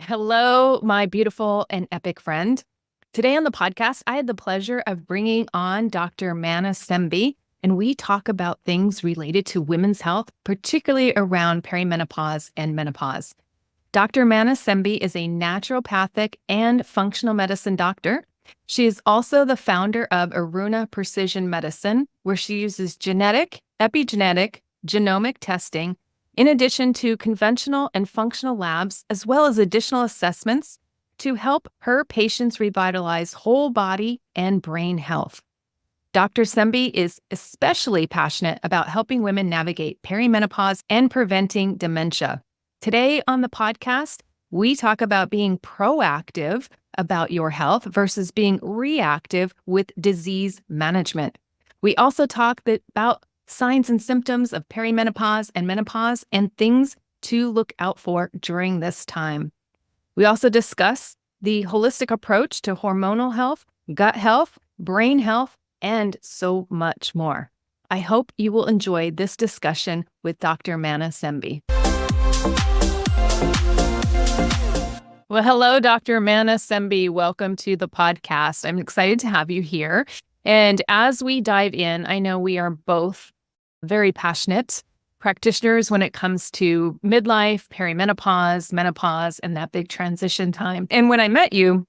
Hello, my beautiful and epic friend. Today on the podcast, I had the pleasure of bringing on Dr. Manna Semby, and we talk about things related to women's health, particularly around perimenopause and menopause. Dr. Manna Semby is a naturopathic and functional medicine doctor. She is also the founder of Aruna Precision Medicine, where she uses genetic, epigenetic, genomic testing in addition to conventional and functional labs, as well as additional assessments to help her patients revitalize whole body and brain health. Dr. Semby is especially passionate about helping women navigate perimenopause and preventing dementia. Today on the podcast, we talk about being proactive about your health versus being reactive with disease management. We also talk about signs and symptoms of perimenopause and menopause and things to look out for during this time. We also discuss the holistic approach to hormonal health, gut health, brain health, and so much more. I hope you will enjoy this discussion with Dr. Manna Semby. Well, hello, Dr. Manna Semby. Welcome to the podcast. I'm excited to have you here. And as we dive in, I know we are both very passionate practitioners when it comes to midlife, perimenopause, menopause, and that big transition time. And when I met you,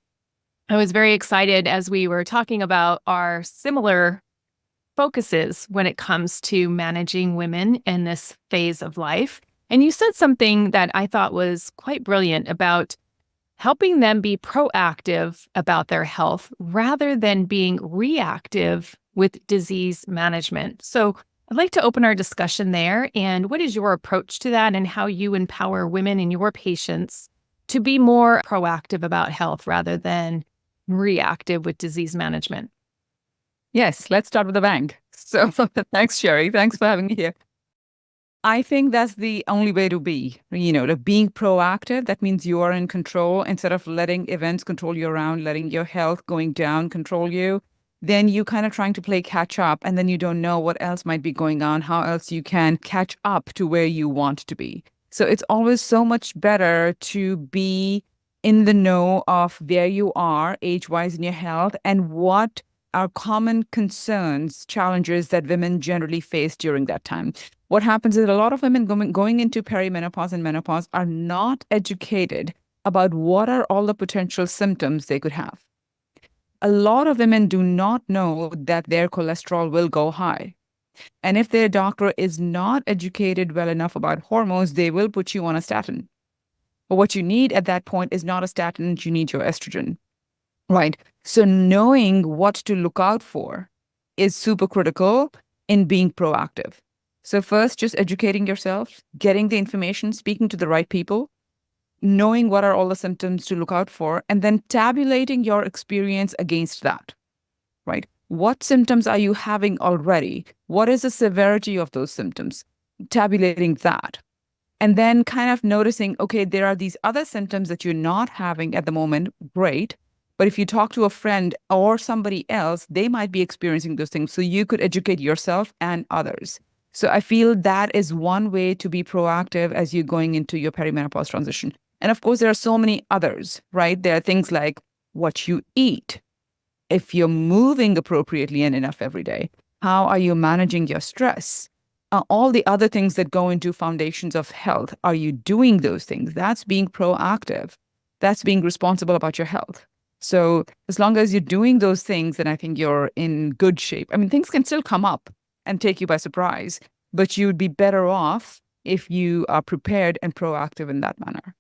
I was very excited as we were talking about our similar focuses when it comes to managing women in this phase of life. And you said something that I thought was quite brilliant about helping them be proactive about their health rather than being reactive with disease management. So I'd like to open our discussion there. And what is your approach to that and how you empower women and your patients to be more proactive about health rather than reactive with disease management? Yes, let's start with a bang. So thanks, Sherry. Thanks for having me here. I think that's the only way to be, to being proactive. That means you are in control instead of letting events control you around, letting your health going down control you. Then you kind of trying to play catch up and then you don't know what else might be going on, how else you can catch up to where you want to be. So it's always so much better to be in the know of where you are age-wise in your health and what are common concerns, challenges that women generally face during that time. What happens is that a lot of women going into perimenopause and menopause are not educated about what are all the potential symptoms they could have. A lot of women do not know that their cholesterol will go high. And if their doctor is not educated well enough about hormones, they will put you on a statin. But what you need at that point is not a statin, you need your estrogen, right? So knowing what to look out for is super critical in being proactive. So first, just educating yourself, getting the information, speaking to the right people, knowing what are all the symptoms to look out for, and then tabulating your experience against that, right? What symptoms are you having already? What is the severity of those symptoms? Tabulating that. And then kind of noticing, okay, there are these other symptoms that you're not having at the moment. Great. But if you talk to a friend or somebody else, they might be experiencing those things. So you could educate yourself and others. So I feel that is one way to be proactive as you're going into your perimenopause transition. And of course, there are so many others, right? There are things like what you eat, if you're moving appropriately and enough every day, how are you managing your stress? All the other things that go into foundations of health, are you doing those things? That's being proactive. That's being responsible about your health. So as long as you're doing those things, then I think you're in good shape. I mean, things can still come up and take you by surprise, but you'd be better off if you are prepared and proactive in that manner.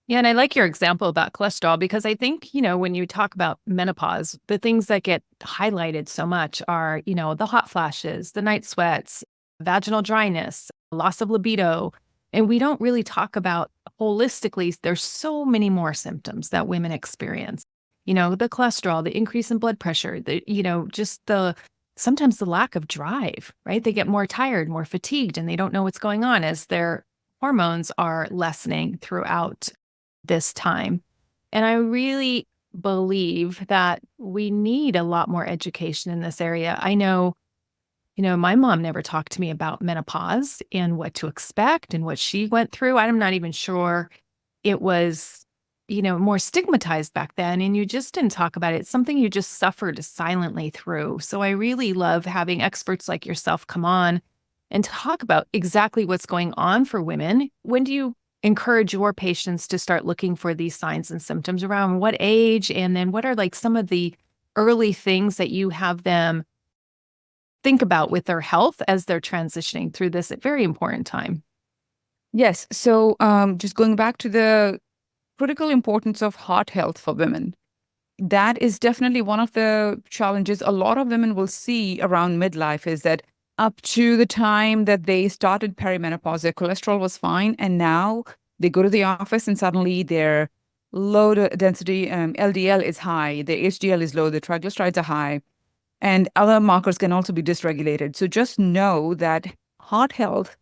Yeah, and I like your example about cholesterol because I think, when you talk about menopause, the things that get highlighted so much are, the hot flashes, the night sweats, vaginal dryness, loss of libido. And we don't really talk about holistically, there's so many more symptoms that women experience. The cholesterol, the increase in blood pressure, sometimes the lack of drive, right? They get more tired, more fatigued, and they don't know what's going on as their hormones are lessening throughout this time. And I really believe that we need a lot more education in this area. I know, my mom never talked to me about menopause and what to expect and what she went through. I'm not even sure it was more stigmatized back then, and you just didn't talk about it. It's something you just suffered silently through. So I really love having experts like yourself come on and talk about exactly what's going on for women. When do you encourage your patients to start looking for these signs and symptoms? Around what age? And then what are like some of the early things that you have them think about with their health as they're transitioning through this very important time? Yes. So just going back to the critical importance of heart health for women. That is definitely one of the challenges a lot of women will see around midlife is that up to the time that they started perimenopause, their cholesterol was fine. And now they go to the office and suddenly their low density LDL is high, their HDL is low, the triglycerides are high, and other markers can also be dysregulated. So just know that heart health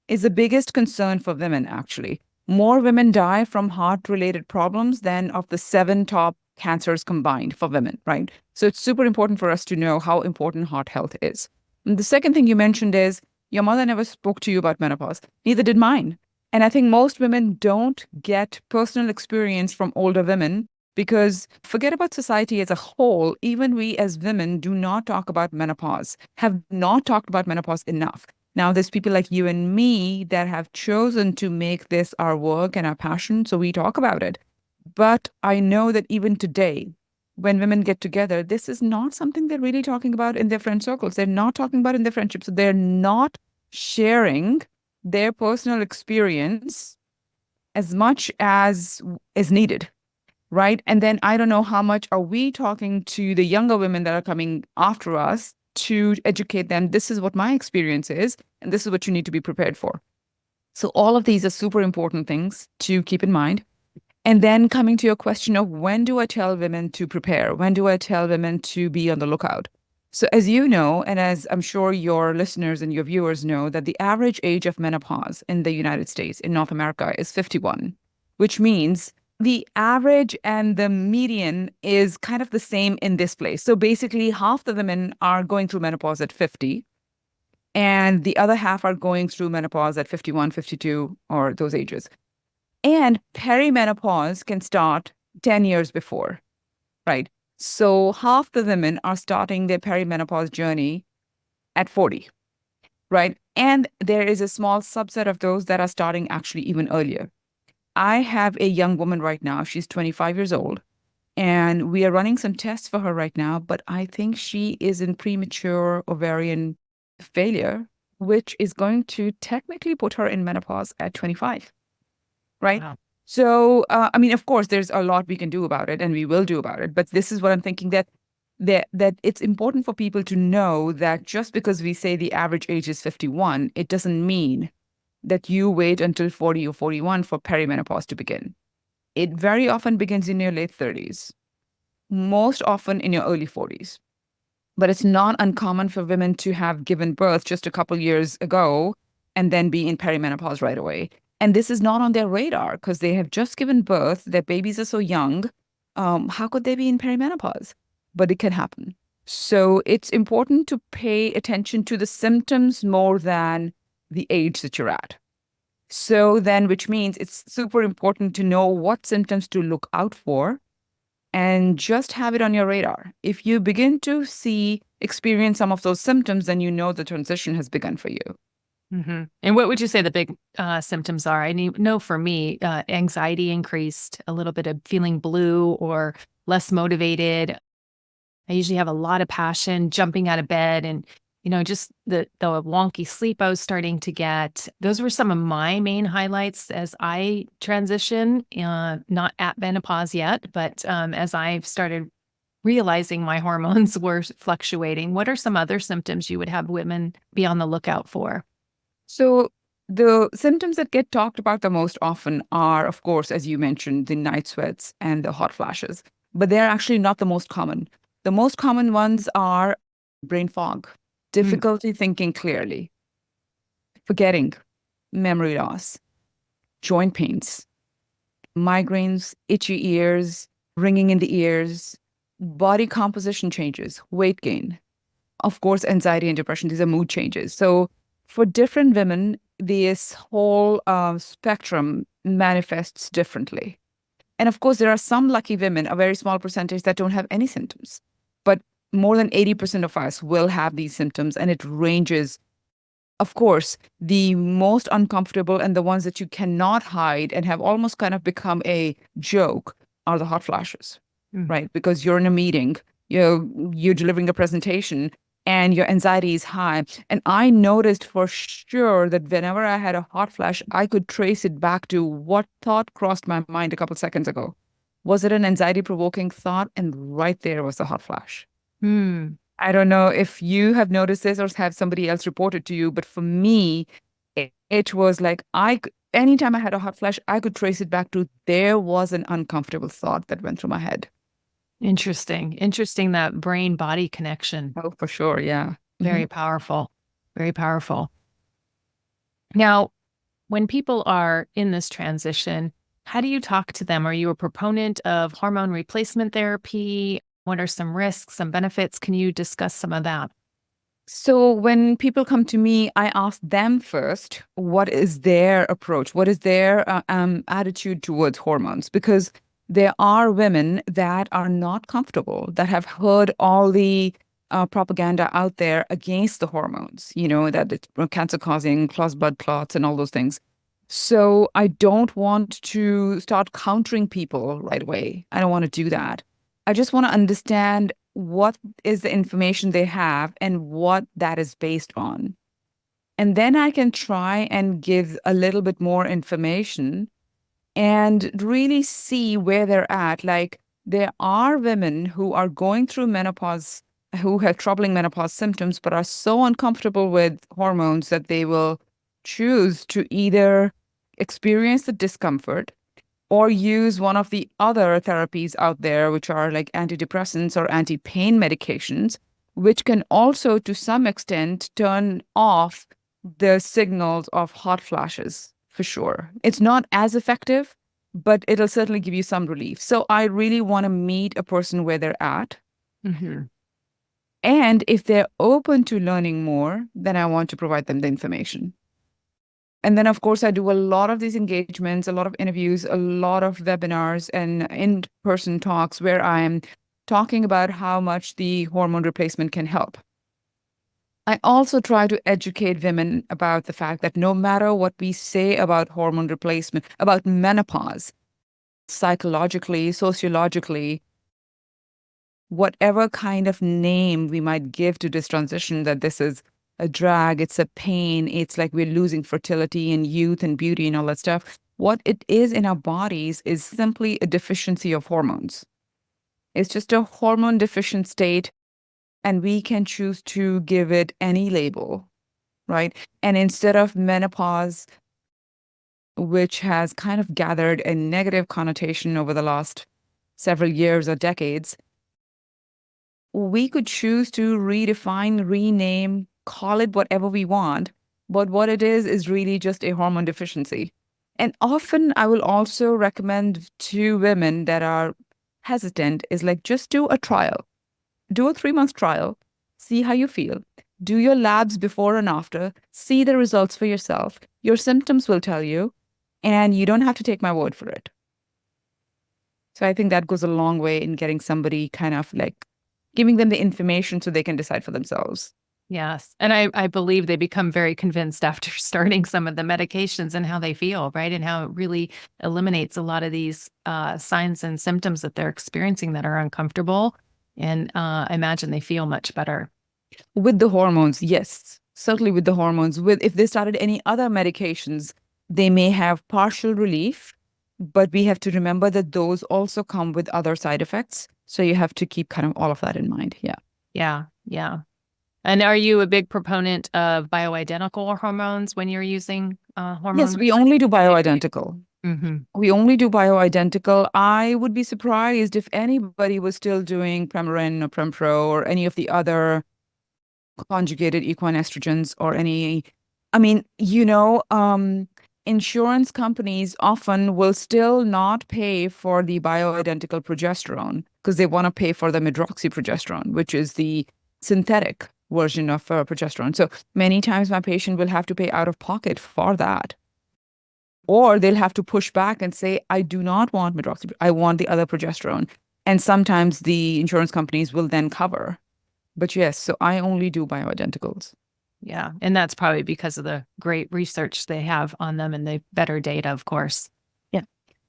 is the biggest concern for women, actually. More women die from heart related problems than of the seven top cancers combined for women, right? So it's super important for us to know how important heart health is. And the second thing you mentioned is your mother never spoke to you about menopause. Neither did mine. And I think most women don't get personal experience from older women because forget about society as a whole, even we as women do not talk about menopause, have not talked about menopause enough. Now, there's people like you and me that have chosen to make this our work and our passion, so we talk about it. But I know that even today, when women get together, this is not something they're really talking about in their friend circles. They're not talking about in their friendships. So they're not sharing their personal experience as much as is needed, right? And then I don't know how much are we talking to the younger women that are coming after us to educate them. This is what my experience is, and this is what you need to be prepared for. So all of these are super important things to keep in mind. And then coming to your question of when do I tell women to prepare? When do I tell women to be on the lookout? So as you know, and as I'm sure your listeners and your viewers know, that the average age of menopause in the United States, in North America, is 51, which means the average and the median is kind of the same in this place. So basically, half the women are going through menopause at 50, and the other half are going through menopause at 51, 52, or those ages. And perimenopause can start 10 years before, right? So half the women are starting their perimenopause journey at 40, right? And there is a small subset of those that are starting actually even earlier. I have a young woman right now. She's 25 years old, and we are running some tests for her right now, but I think she is in premature ovarian failure, which is going to technically put her in menopause at 25, right? Wow. So, I mean, of course, there's a lot we can do about it, and we will do about it. But this is what I'm thinking that it's important for people to know that just because we say the average age is 51, it doesn't mean that you wait until 40 or 41 for perimenopause to begin. It very often begins in your late 30s, most often in your early 40s. But it's not uncommon for women to have given birth just a couple years ago and then be in perimenopause right away. And this is not on their radar because they have just given birth. Their babies are so young. How could they be in perimenopause? But it can happen. So it's important to pay attention to the symptoms more than the age that you're at. So then, which means it's super important to know what symptoms to look out for and just have it on your radar. If you begin to experience some of those symptoms, then you know the transition has begun for you. And what would you say the big symptoms are? Know for me, anxiety increased, a little bit of feeling blue or less motivated. I usually have a lot of passion, jumping out of bed, and just the wonky sleep I was starting to get. Those were some of my main highlights as I transition. Not at menopause yet, but as I've started realizing my hormones were fluctuating. What are some other symptoms you would have women be on the lookout for? So the symptoms that get talked about the most often are, of course, as you mentioned, the night sweats and the hot flashes, but they're actually not the most common. The most common ones are brain fog, Mm. difficulty thinking clearly, forgetting, memory loss, joint pains, migraines, itchy ears, ringing in the ears, body composition changes, weight gain, of course, anxiety and depression. These are mood changes. So for different women, this whole spectrum manifests differently. And of course, there are some lucky women, a very small percentage, that don't have any symptoms. But more than 80% of us will have these symptoms, and it ranges. Of course, the most uncomfortable and the ones that you cannot hide and have almost kind of become a joke are the hot flashes, Mm. right? Because you're in a meeting, you're delivering a presentation, and your anxiety is high. And I noticed for sure that whenever I had a hot flash, I could trace it back to what thought crossed my mind a couple seconds ago. Was it an anxiety provoking thought? And right there was the hot flash. Hmm. I don't know if you have noticed this or have somebody else report it to you, but for me, it was like anytime I had a hot flash, I could trace it back to there was an uncomfortable thought that went through my head. Interesting. Interesting, that brain body connection. Oh, for sure. Yeah. Very powerful. Very powerful. Now, when people are in this transition, how do you talk to them? Are you a proponent of hormone replacement therapy? What are some risks, some benefits? Can you discuss some of that? So when people come to me, I ask them first, what is their approach? What is their attitude towards hormones? Because there are women that are not comfortable, that have heard all the propaganda out there against the hormones, that it's cancer causing, cause blood clots, and all those things. So I don't want to start countering people right away. I don't want to do that. I just want to understand what is the information they have and what that is based on. And then I can try and give a little bit more information and really see where they're at. Like, there are women who are going through menopause, who have troubling menopause symptoms, but are so uncomfortable with hormones that they will choose to either experience the discomfort or use one of the other therapies out there, which are like antidepressants or anti pain medications, which can also, to some extent, turn off the signals of hot flashes for sure. It's not as effective, but it'll certainly give you some relief. So I really want to meet a person where they're at. Mm-hmm. And if they're open to learning more, then I want to provide them the information. And then, of course, I do a lot of these engagements, a lot of interviews, a lot of webinars and in-person talks where I'm talking about how much the hormone replacement can help. I also try to educate women about the fact that no matter what we say about hormone replacement, about menopause, psychologically, sociologically, whatever kind of name we might give to this transition, that this is a drag, it's a pain, it's like we're losing fertility and youth and beauty and all that stuff. What it is in our bodies is simply a deficiency of hormones. It's just a hormone deficient state, and we can choose to give it any label, right? And instead of menopause, which has kind of gathered a negative connotation over the last several years or decades, we could choose to redefine, rename, call it whatever we want. But what it is really just a hormone deficiency. And often I will also recommend to women that are hesitant is like, just do a trial, do a 3 month trial, see how you feel, do your labs before and after, see the results for yourself. Your symptoms will tell you, and you don't have to take my word for it. So I think that goes a long way in getting somebody kind of like giving them the information so they can decide for themselves. Yes. And I believe they become very convinced after starting some of the medications and how they feel, right? And how it really eliminates a lot of these signs and symptoms that they're experiencing that are uncomfortable. And I imagine they feel much better. With the hormones, yes, certainly with the hormones. With if they started any other medications, they may have partial relief, but we have to remember that those also come with other side effects. So you have to keep kind of all of that in mind. Yeah. Yeah. Yeah. And are you a big proponent of bioidentical hormones when you're using Yes, hormone? we only do bioidentical. Mm-hmm. We only do bioidentical. I would be surprised if anybody was still doing Premarin or Prempro or any of the other conjugated equine estrogens or any. I mean, insurance companies often will still not pay for the bioidentical progesterone because they want to pay for the medroxyprogesterone, which is the synthetic version of progesterone. So many times my patient will have to pay out of pocket for that. Or they'll have to push back and say, I do not want medroxy, I want the other progesterone. And sometimes the insurance companies will then cover. But yes, so I only do bioidenticals. Yeah. And that's probably because of the great research they have on them and the better data, of course. Yeah.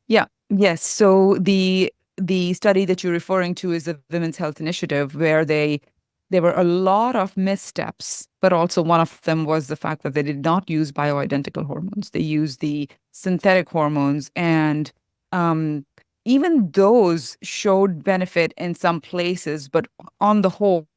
Yeah. Yes. So the study that you're referring to is the Women's Health Initiative, where there were a lot of missteps, but also one of them was the fact that they did not use bioidentical hormones. They used the synthetic hormones, and even those showed benefit in some places, but on the whole,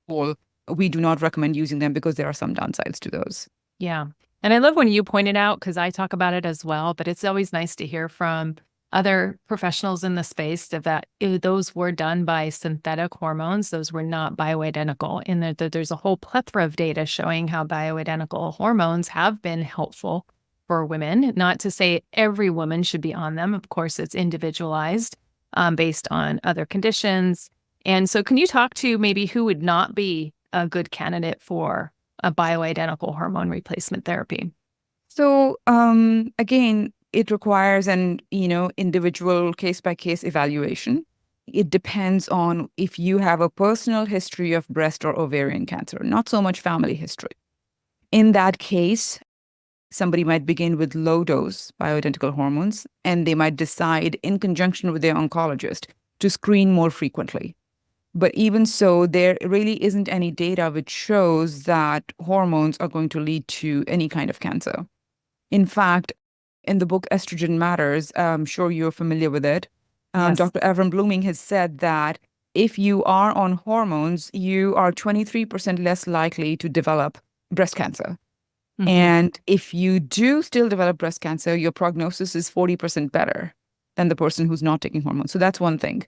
we do not recommend using them because there are some downsides to those. Yeah. And I love when you point it out because I talk about it as well, but it's always nice to hear from other professionals in the space that those were done by synthetic hormones. Those were not bioidentical. And that there's a whole plethora of data showing how bioidentical hormones have been helpful for women. Not to say every woman should be on them. Of course, it's individualized based on other conditions. And so, can you talk to maybe who would not be a good candidate for a bioidentical hormone replacement therapy? So again, it requires an individual case by case evaluation. It depends on if you have a personal history of breast or ovarian cancer, not so much family history. In that case, somebody might begin with low dose bioidentical hormones, and they might decide in conjunction with their oncologist to screen more frequently. But even so, there really isn't any data which shows that hormones are going to lead to any kind of cancer. In fact, in the book Estrogen Matters, I'm sure you're familiar with it. Yes. Dr. Avram Blooming has said that if you are on hormones, you are 23% less likely to develop breast cancer. Mhm. And if you do still develop breast cancer, your prognosis is 40% better than the person who's not taking hormones. So that's one thing.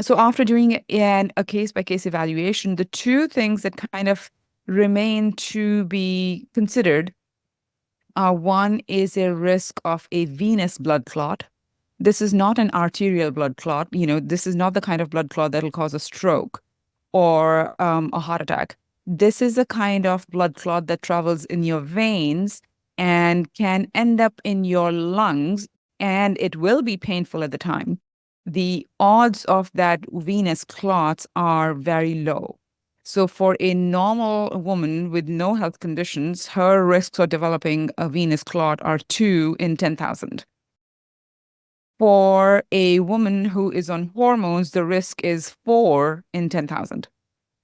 So after doing a case by case evaluation, the two things that kind of remain to be considered are one is a risk of a venous blood clot. This is not an arterial blood clot. This is not the kind of blood clot that'll cause a stroke or a heart attack. This is a kind of blood clot that travels in your veins and can end up in your lungs, and it will be painful at the time. The odds of that venous clots are very low. So, for a normal woman with no health conditions, her risks of developing a venous clot are 2 in 10,000. For a woman who is on hormones, the risk is 4 in 10,000.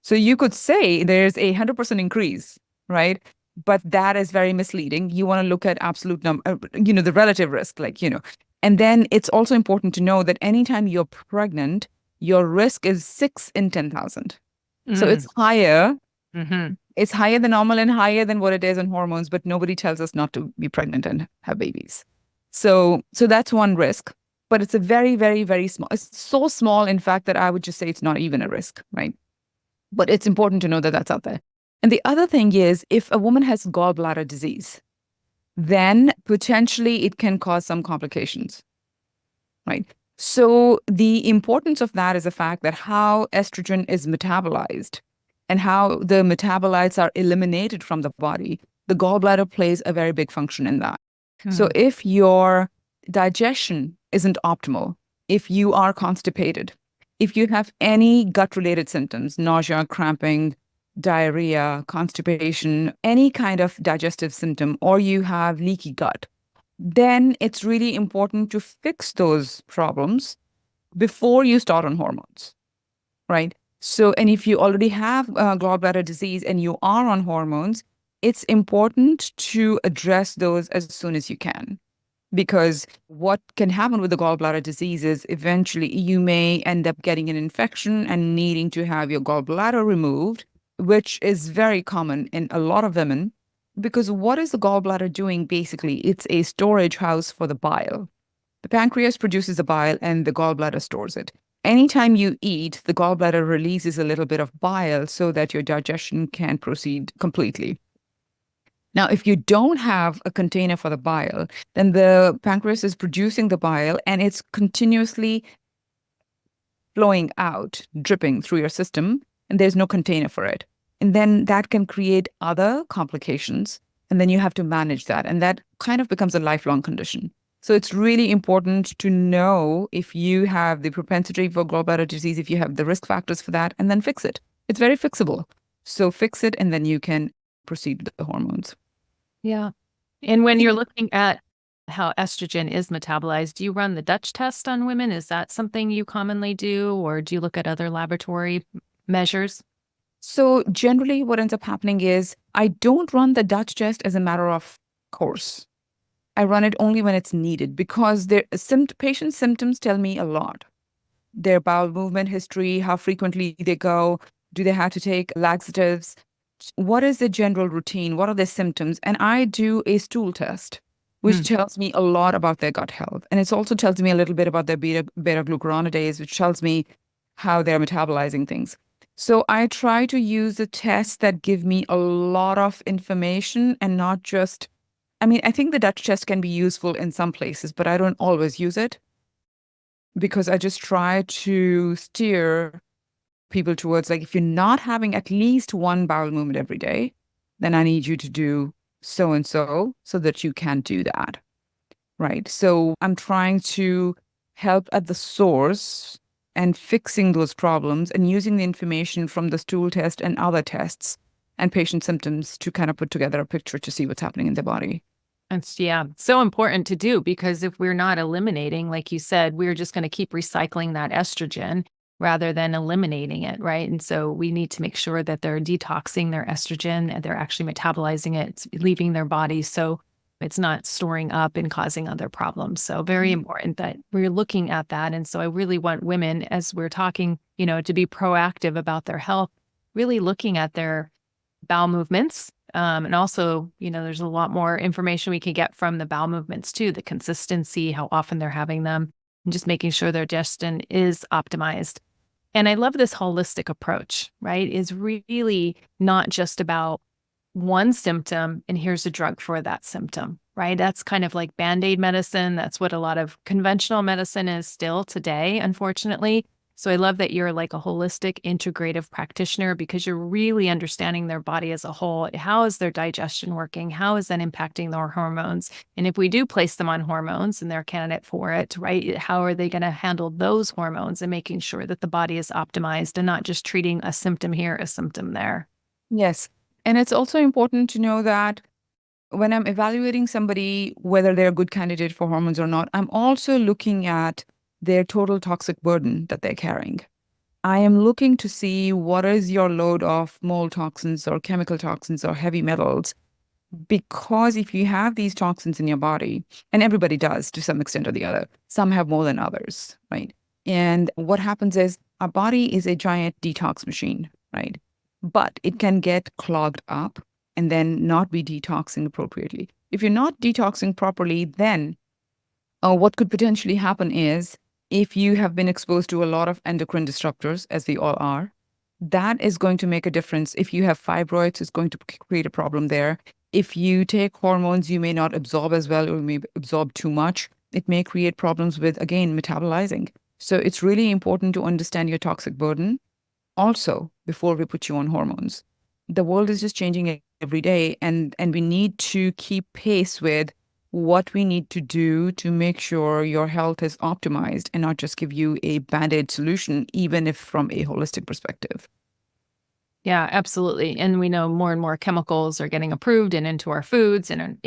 So you could say there's a 100% increase, right? But that is very misleading. You want to look at absolute number, the relative risk, And then it's also important to know that anytime you're pregnant, your risk is 6 in 10,000. So it's higher. Mm-hmm. It's higher than normal and higher than what it is on hormones, but nobody tells us not to be pregnant and have babies. So that's one risk, but it's a very, very, very small. It's so small, in fact, that I would just say it's not even a risk, right? But it's important to know that that's out there. And the other thing is, if a woman has gallbladder disease, then potentially it can cause some complications, right? So the importance of that is the fact that how estrogen is metabolized and how the metabolites are eliminated from the body. The gallbladder plays a very big function in that. So if your digestion isn't optimal, if you are constipated, if you have any gut-related symptoms, nausea, cramping, diarrhea, constipation, any kind of digestive symptom, or you have leaky gut, then it's really important to fix those problems before you start on hormones, right? So, and if you already have gallbladder disease and you are on hormones, it's important to address those as soon as you can. Because what can happen with the gallbladder disease is eventually you may end up getting an infection and needing to have your gallbladder removed, which is very common in a lot of women. Because what is the gallbladder doing basically? It's a storage house for the bile. The pancreas produces the bile and the gallbladder stores it. Anytime you eat, the gallbladder releases a little bit of bile so that your digestion can proceed completely. Now, if you don't have a container for the bile, then the pancreas is producing the bile and it's continuously flowing out, dripping through your system, and there's no container for it. And then that can create other complications. And then you have to manage that. And that kind of becomes a lifelong condition. So it's really important to know if you have the propensity for gallbladder disease, if you have the risk factors for that, and then fix it. It's very fixable. So fix it, and then you can proceed with the hormones. Yeah. And when you're looking at how estrogen is metabolized, do you run the Dutch test on women? Is that something you commonly do, or do you look at other laboratory measures? So generally, what ends up happening is I don't run the Dutch test as a matter of course. I run it only when it's needed because their patient symptoms tell me a lot. Their bowel movement history, how frequently they go, do they have to take laxatives? What is the general routine? What are their symptoms? And I do a stool test, which Hmm. tells me a lot about their gut health. And it also tells me a little bit about their beta glucuronidase, which tells me how they're metabolizing things. So I try to use the tests that give me a lot of information and not just, I mean, I think the Dutch test can be useful in some places, but I don't always use it because I just try to steer people towards like, if you're not having at least one bowel movement every day, then I need you to do so and so that you can do that. Right. So I'm trying to help at the source and fixing those problems and using the information from the stool test and other tests and patient symptoms to kind of put together a picture to see what's happening in the body. It's, yeah, so important to do because if we're not eliminating, like you said, we're just going to keep recycling that estrogen rather than eliminating it, right? And so we need to make sure that they're detoxing their estrogen and they're actually metabolizing it, it's leaving their body so it's not storing up and causing other problems. So very important that we're looking at that. And so I really want women, as we're talking, to be proactive about their health, really looking at their bowel movements. And also, there's a lot more information we can get from the bowel movements too, the consistency, how often they're having them, and just making sure their digestion is optimized. And I love this holistic approach, right? Is really not just about one symptom and here's a drug for that symptom, right? That's kind of like Band-Aid medicine. That's what a lot of conventional medicine is still today, unfortunately. So I love that you're like a holistic, integrative practitioner because you're really understanding their body as a whole. How is their digestion working? How is that impacting their hormones? And if we do place them on hormones and they're a candidate for it, right? How are they going to handle those hormones and making sure that the body is optimized and not just treating a symptom here, a symptom there? Yes. And it's also important to know that when I'm evaluating somebody, whether they're a good candidate for hormones or not, I'm also looking at their total toxic burden that they're carrying. I am looking to see what is your load of mold toxins or chemical toxins or heavy metals. Because if you have these toxins in your body, and everybody does to some extent or the other, some have more than others, right? And what happens is our body is a giant detox machine, right? But it can get clogged up and then not be detoxing appropriately. If you're not detoxing properly, then what could potentially happen is if you have been exposed to a lot of endocrine disruptors, as we all are, that is going to make a difference. If you have fibroids, it's going to create a problem there. If you take hormones, you may not absorb as well or may absorb too much. It may create problems with, again, metabolizing. So it's really important to understand your toxic burden also before we put you on hormones. The world is just changing every day, and we need to keep pace with what we need to do to make sure your health is optimized and not just give you a band-aid solution, even if from a holistic perspective. Yeah, absolutely. And we know more and more chemicals are getting approved and into our foods and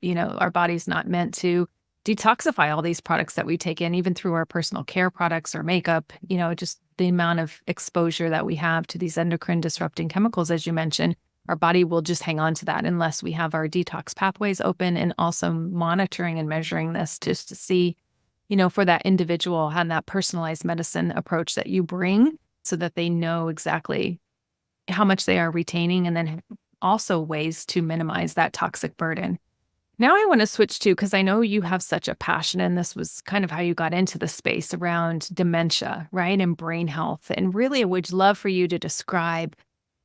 our body's not meant to detoxify all these products that we take in, even through our personal care products or makeup, just the amount of exposure that we have to these endocrine disrupting chemicals, as you mentioned, our body will just hang on to that unless we have our detox pathways open and also monitoring and measuring this just to see, for that individual and that personalized medicine approach that you bring so that they know exactly how much they are retaining, and then also ways to minimize that toxic burden. Now I want to switch to, because I know you have such a passion, and this was kind of how you got into the space around dementia, right? And brain health. And really, I would love for you to describe,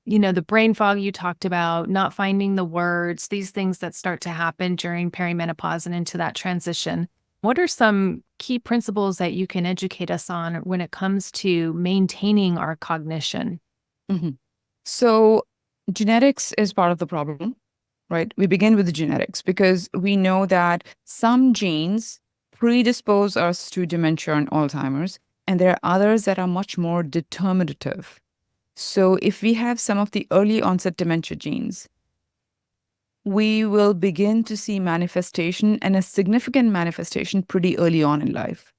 the brain fog you talked about, not finding the words, these things that start to happen during perimenopause and into that transition. What are some key principles that you can educate us on when it comes to maintaining our cognition? Mhm. So, genetics is part of the problem, right? We begin with the genetics because we know that some genes predispose us to dementia and Alzheimer's, and there are others that are much more determinative. So if we have some of the early onset dementia genes, we will begin to see manifestation and a significant manifestation pretty early on in life,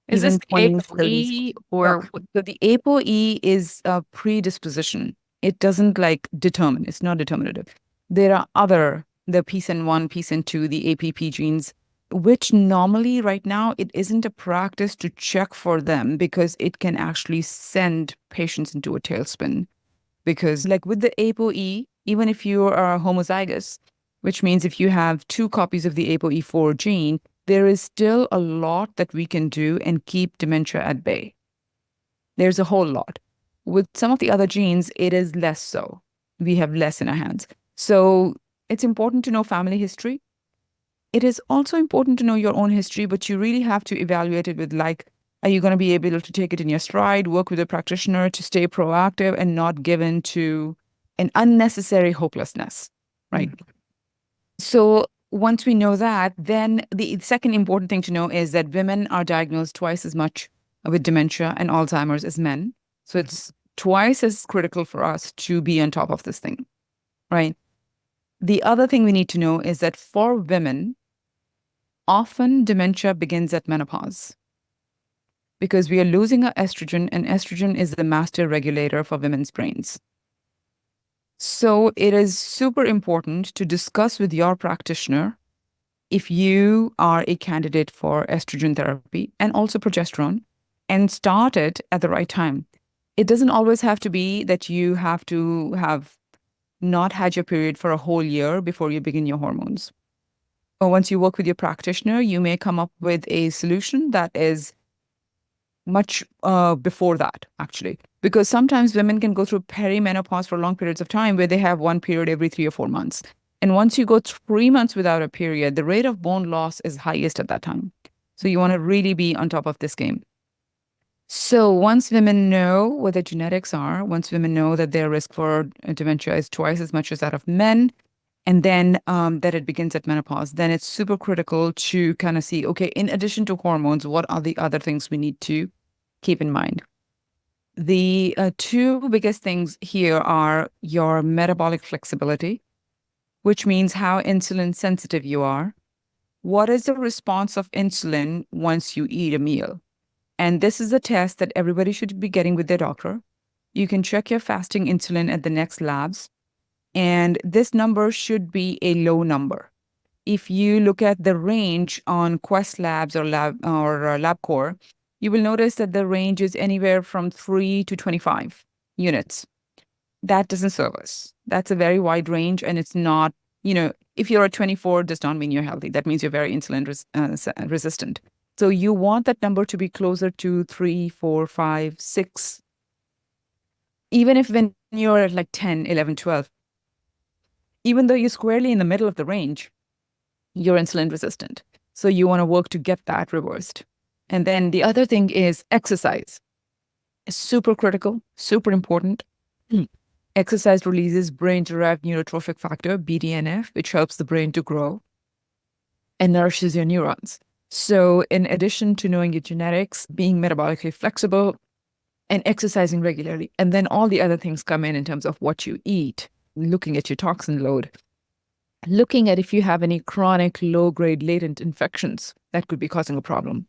Is this even 20s, 30s. ApoE Oh, or so the ApoE is a predisposition. It doesn't like determine, it's not determinative. There are the PSEN1, PSEN2, the APP genes, which normally right now it isn't a practice to check for them because it can actually send patients into a tailspin. Because like with the ApoE, even if you are homozygous, which means if you have two copies of the ApoE4 gene, there is still a lot that we can do and keep dementia at bay. There's a whole lot. With some of the other genes, it is less so. We have less in our hands. So it's important to know family history. It is also important to know your own history, but you really have to evaluate it with like, are you going to be able to take it in your stride, work with a practitioner to stay proactive and not give in to an unnecessary hopelessness, right? So once we know that, then the second important thing to know is that women are diagnosed twice as much with dementia and Alzheimer's as men. So it's twice as critical for us to be on top of this thing, right? The other thing we need to know is that for women, often dementia begins at menopause because we are losing our estrogen, and estrogen is the master regulator for women's brains. So it is super important to discuss with your practitioner if you are a candidate for estrogen therapy and also progesterone, and start it at the right time. It doesn't always have to be that you have to have not had your period for a whole year before you begin your hormones. Or once you work with your practitioner, you may come up with a solution that is much before that, actually. Because sometimes women can go through perimenopause for long periods of time where they have one period every 3 or 4 months. And once you go 3 months without a period, the rate of bone loss is highest at that time. So you want to really be on top of this game. So once women know what their genetics are, once women know that their risk for dementia is twice as much as that of men, and then that it begins at menopause, then it's super critical to kind of see, okay, in addition to hormones, what are the other things we need to keep in mind? The two biggest things here are your metabolic flexibility, which means how insulin sensitive you are. What is the response of insulin once you eat a meal? And this is a test that everybody should be getting with their doctor. You can check your fasting insulin at the next labs, and this number should be a low number. If you look at the range on Quest Labs or LabCorp, you will notice that the range is anywhere from 3 to 25 units. That doesn't serve us. That's a very wide range, and it's not, if you're at 24, does not mean you're healthy. That means you're very insulin resistant. So you want that number to be closer to 3, 4, 5, 6. Even if when you're at like 10, 11, 12, even though you're squarely in the middle of the range, you're insulin resistant. So you want to work to get that reversed. And then the other thing is exercise. It's super critical, super important. Exercise releases brain-derived neurotrophic factor, BDNF, which helps the brain to grow and nourishes your neurons. So in addition to knowing your genetics, being metabolically flexible, and exercising regularly, and then all the other things come in terms of what you eat, looking at your toxin load, looking at if you have any chronic, low-grade latent infections that could be causing a problem.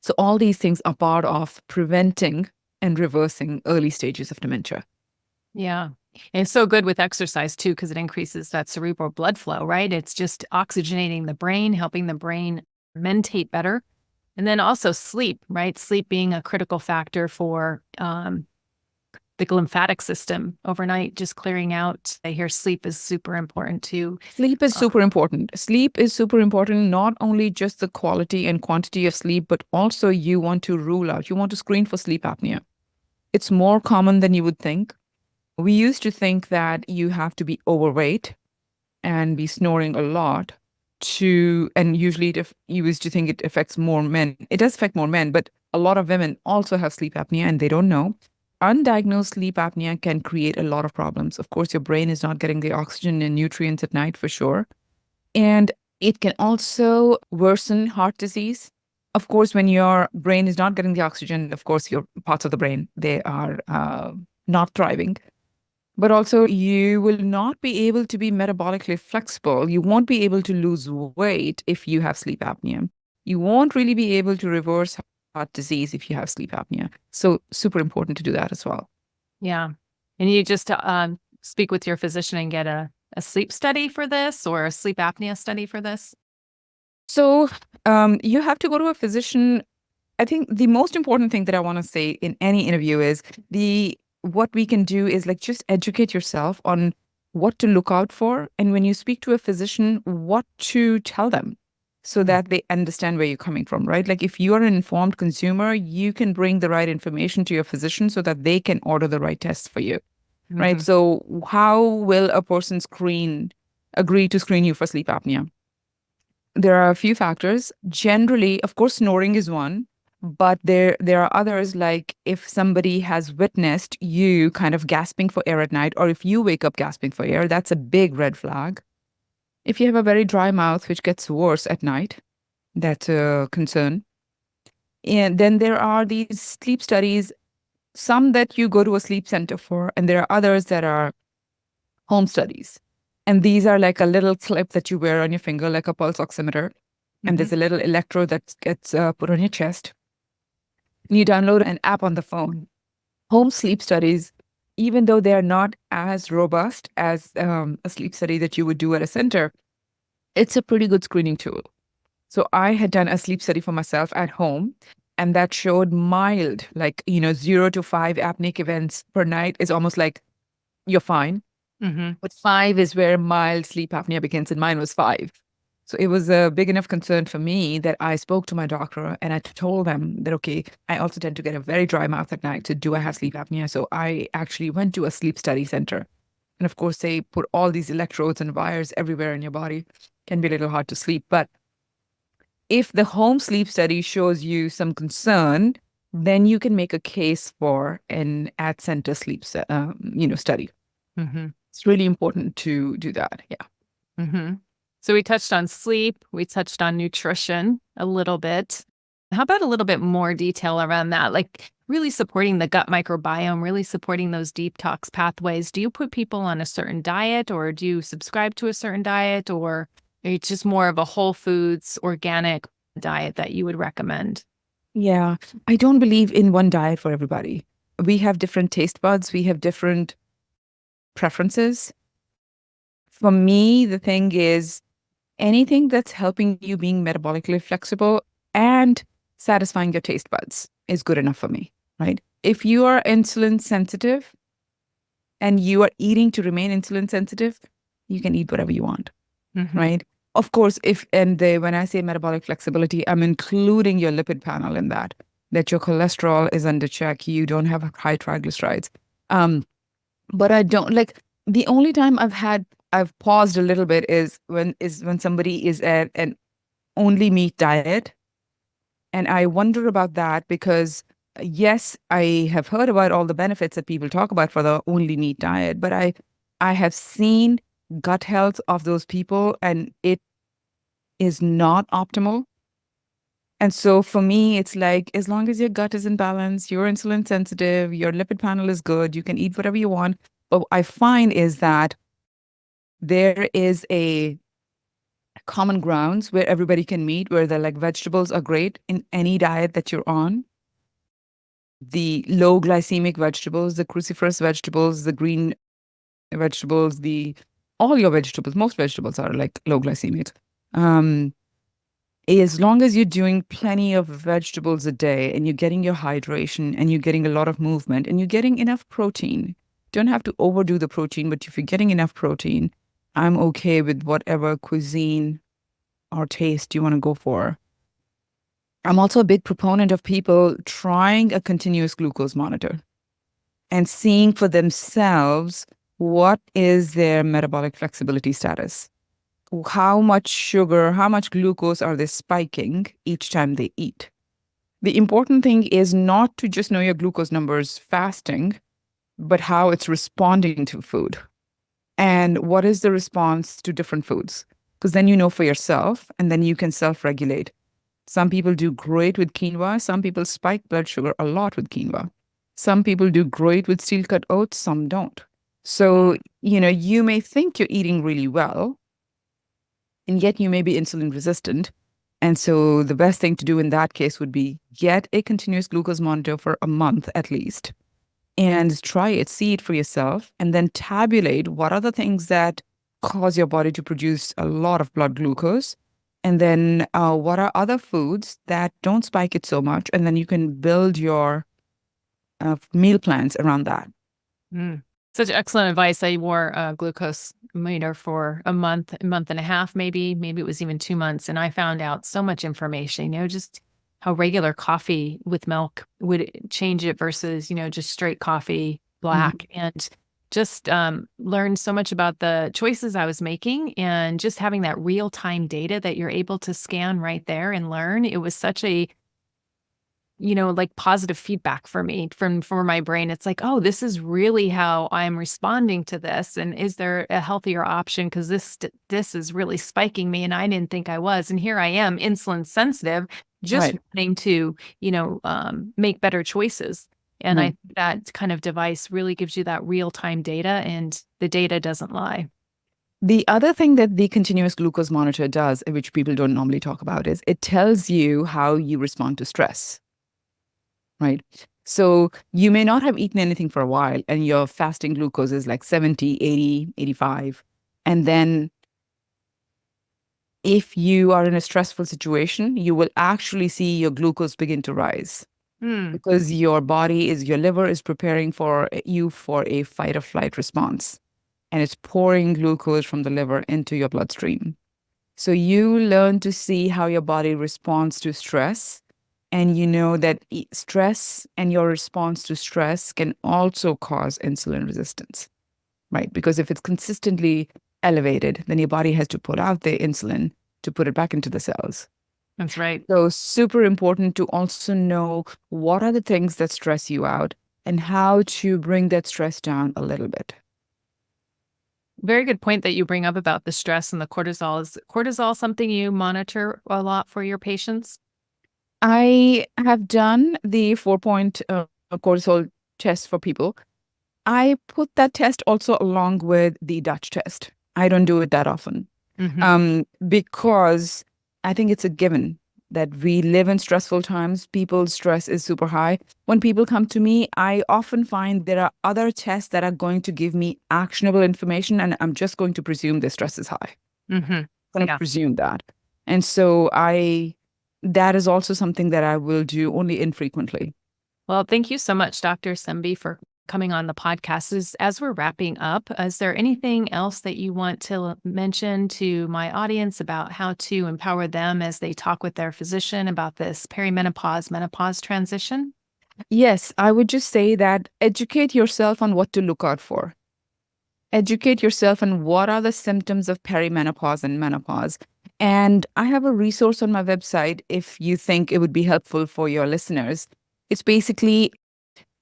So all these things are part of preventing and reversing early stages of dementia. Yeah. And it's so good with exercise too, because it increases that cerebral blood flow, right? It's just oxygenating the brain, helping the brain mentate better. And then also sleep, right? Sleep being a critical factor for the lymphatic system overnight, just clearing out. I hear sleep is super important too. Sleep is super important. Sleep is super important, not only just the quality and quantity of sleep, but also you want to rule out, you want to screen for sleep apnea. It's more common than you would think. We used to think that you have to be overweight and be snoring a lot and usually you used to think it affects more men. It does affect more men, but a lot of women also have sleep apnea and they don't know. Undiagnosed sleep apnea can create a lot of problems. Of course, your brain is not getting the oxygen and nutrients at night for sure. And It can also worsen heart disease. Of course, when your brain is not getting the oxygen, of course, your parts of the brain, they are not thriving. But also, you will not be able to be metabolically flexible. You won't be able to lose weight if you have sleep apnea. You won't really be able to reverse heart disease if you have sleep apnea. So, super important to do that as well. Yeah. And you just speak with your physician and get a sleep study for this or a sleep apnea study for this? So, you have to go to a physician. I think the most important thing that I want to say in any interview is what we can do is like just educate yourself on what to look out for. And when you speak to a physician, what to tell them so that they understand where you're coming from, right? Like if you are an informed consumer, you can bring the right information to your physician so that they can order the right tests for you, right? Mm-hmm. So how will a person agree to screen you for sleep apnea? There are a few factors. Generally, of course, snoring is one, but there are others like if somebody has witnessed you kind of gasping for air at night, or if you wake up gasping for air, that's a big red flag. If you have a very dry mouth, which gets worse at night, that's a concern. And then there are these sleep studies, some that you go to a sleep center for, and there are others that are home studies. And these are like a little clip that you wear on your finger, like a pulse oximeter. And Mm-hmm. there's a little electrode that gets put on your chest. And you download an app on the phone. Home sleep studies, even though they are not as robust as a sleep study that you would do at a center, it's a pretty good screening tool. So I had done a sleep study for myself at home, and that showed mild, like, 0 to 5 apneic events per night is almost like you're fine. Mm-hmm. But 5 is where mild sleep apnea begins, and mine was 5. So it was a big enough concern for me that I spoke to my doctor and I told them that, okay, I also tend to get a very dry mouth at night. So do I have sleep apnea? So I actually went to a sleep study center. And of course, they put all these electrodes and wires everywhere in your body. Can be a little hard to sleep. But if the home sleep study shows you some concern, then you can make a case for an at center study. Mm-hmm. It's really important to do that. Yeah. Mm-hmm. So we touched on sleep, we touched on nutrition a little bit. How about a little bit more detail around that? Like really supporting the gut microbiome, really supporting those detox pathways. Do you put people on a certain diet or do you subscribe to a certain diet or it's just more of a whole foods, organic diet that you would recommend? Yeah. I don't believe in one diet for everybody. We have different taste buds, we have different preferences. For me, the thing is anything that's helping you being metabolically flexible and satisfying your taste buds is good enough for me, right? If you are insulin sensitive and you are eating to remain insulin sensitive, you can eat whatever you want, Mm-hmm. right? Of course, when I say metabolic flexibility, I'm including your lipid panel in that your cholesterol is under check, you don't have high triglycerides. Um, but I don't like the only time I've paused a little bit is when somebody is at an only meat diet. And I wonder about that because yes, I have heard about all the benefits that people talk about for the only meat diet, but I have seen gut health of those people and it is not optimal. And so for me, it's like as long as your gut is in balance, you're insulin sensitive, your lipid panel is good, you can eat whatever you want. But what I find is that there is a common grounds where everybody can meet, where the like vegetables are great in any diet that you're on. The low glycemic vegetables, the cruciferous vegetables, the green vegetables, the all your vegetables, most vegetables are like low glycemic. Um, as long as you're doing plenty of vegetables a day and you're getting your hydration and you're getting a lot of movement and you're getting enough protein, don't have to overdo the protein, but if you're getting enough protein, I'm okay with whatever cuisine or taste you want to go for. I'm also a big proponent of people trying a continuous glucose monitor and seeing for themselves what is their metabolic flexibility status. How much sugar, how much glucose are they spiking each time they eat? The important thing is not to just know your glucose numbers fasting, but how it's responding to food. And what is the response to different foods? because then you know for yourself and then you can self-regulate. Some people do great with quinoa. Some people spike blood sugar a lot with quinoa. Some people do great with steel cut oats, some don't. So, you may think you're eating really well, and yet you may be insulin resistant. And so the best thing to do in that case would be get a continuous glucose monitor for a month at least and try it, see it for yourself, and then tabulate what are the things that cause your body to produce a lot of blood glucose. And then what are other foods that don't spike it so much? And then you can build your meal plans around that. Mm. Such excellent advice. I wore a glucose meter for a month and a half, maybe it was even 2 months. And I found out so much information, just how regular coffee with milk would change it versus, just straight coffee, black, and just learned so much about the choices I was making and just having that real time data that you're able to scan right there and learn. It was such a like positive feedback for me for my brain. It's like, oh, this is really how I'm responding to this. And is there a healthier option? Because this is really spiking me, and I didn't think I was. And here I am, insulin sensitive, just Right. wanting to, make better choices. And I Right. think that kind of device really gives you that real time data, and the data doesn't lie. The other thing that the continuous glucose monitor does, which people don't normally talk about, is it tells you how you respond to stress. Right. So you may not have eaten anything for a while and your fasting glucose is like 70, 80, 85. And then if you are in a stressful situation, you will actually see your glucose begin to rise Hmm. because your liver is preparing for you for a fight or flight response. And it's pouring glucose from the liver into your bloodstream. So you learn to see how your body responds to stress. And you know that stress and your response to stress can also cause insulin resistance, right? Because if it's consistently elevated, then your body has to pull out the insulin to put it back into the cells. That's right. So, super important to also know what are the things that stress you out and how to bring that stress down a little bit. Very good point that you bring up about the stress and the cortisol. Is cortisol something you monitor a lot for your patients? I have done the 4-point cortisol test for people. I put that test also along with the Dutch test. I don't do it that often Hmm. because I think it's a given that we live in stressful times. People's stress is super high. When people come to me, I often find there are other tests that are going to give me actionable information, and I'm just going to presume their stress is high. Hmm. I'm going to Yeah. presume that. And so that is also something that I will do only infrequently. Well, thank you so much, Dr. Semby, for coming on the podcast. As we're wrapping up, is there anything else that you want to mention to my audience about how to empower them as they talk with their physician about this perimenopause, menopause transition? Yes, I would just say that educate yourself on what to look out for. Educate yourself on what are the symptoms of perimenopause and menopause. And I have a resource on my website if you think it would be helpful for your listeners. It's basically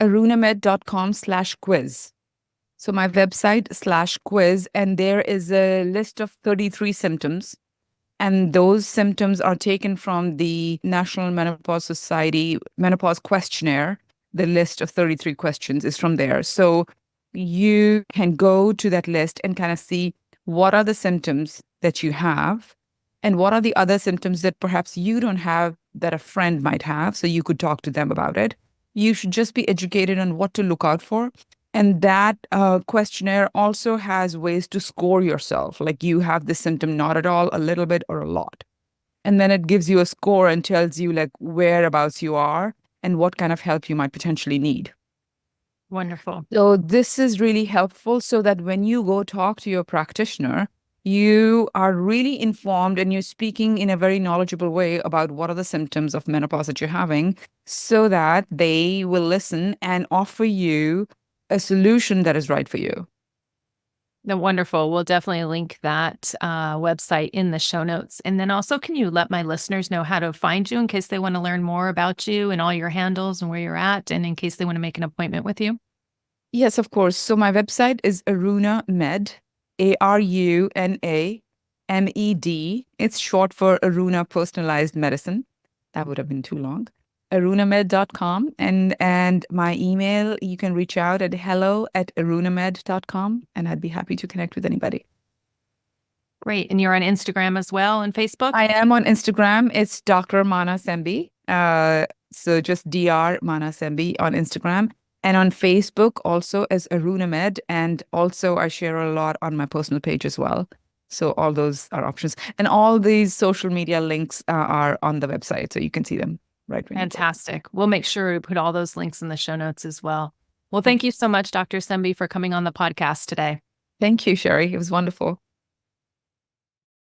arunamed.com/quiz. So my website/quiz, and there is a list of 33 symptoms. And those symptoms are taken from the National Menopause Society Menopause Questionnaire. The list of 33 questions is from there. So you can go to that list and kind of see what are the symptoms that you have and what are the other symptoms that perhaps you don't have that a friend might have. So you could talk to them about it. You should just be educated on what to look out for. And that questionnaire also has ways to score yourself. Like you have this symptom not at all, a little bit, or a lot. And then it gives you a score and tells you like whereabouts you are and what kind of help you might potentially need. Wonderful. So this is really helpful so that when you go talk to your practitioner, you are really informed and you're speaking in a very knowledgeable way about what are the symptoms of menopause that you're having so that they will listen and offer you a solution that is right for you. Wonderful. We'll definitely link that website in the show notes. And then also, can you let my listeners know how to find you in case they want to learn more about you and all your handles and where you're at, and in case they want to make an appointment with you? Yes, of course. So my website is Aruna Med, Aruna MED. It's short for Aruna Personalized Medicine. That would have been too long. arunamed.com. And my email, you can reach out at hello@arunamed.com, and I'd be happy to connect with anybody. Great. And you're on Instagram as well and Facebook? I am on Instagram. It's Dr. Manna Semby. So just Dr. Manna Semby on Instagram. And on Facebook also as Arunamed. And also I share a lot on my personal page as well. So all those are options. And all these social media links are on the website. So you can see them right when Fantastic. We'll make sure to put all those links in the show notes as well. Well, thank you so much, Dr. Semby, for coming on the podcast today. Thank you, Sherry. It was wonderful.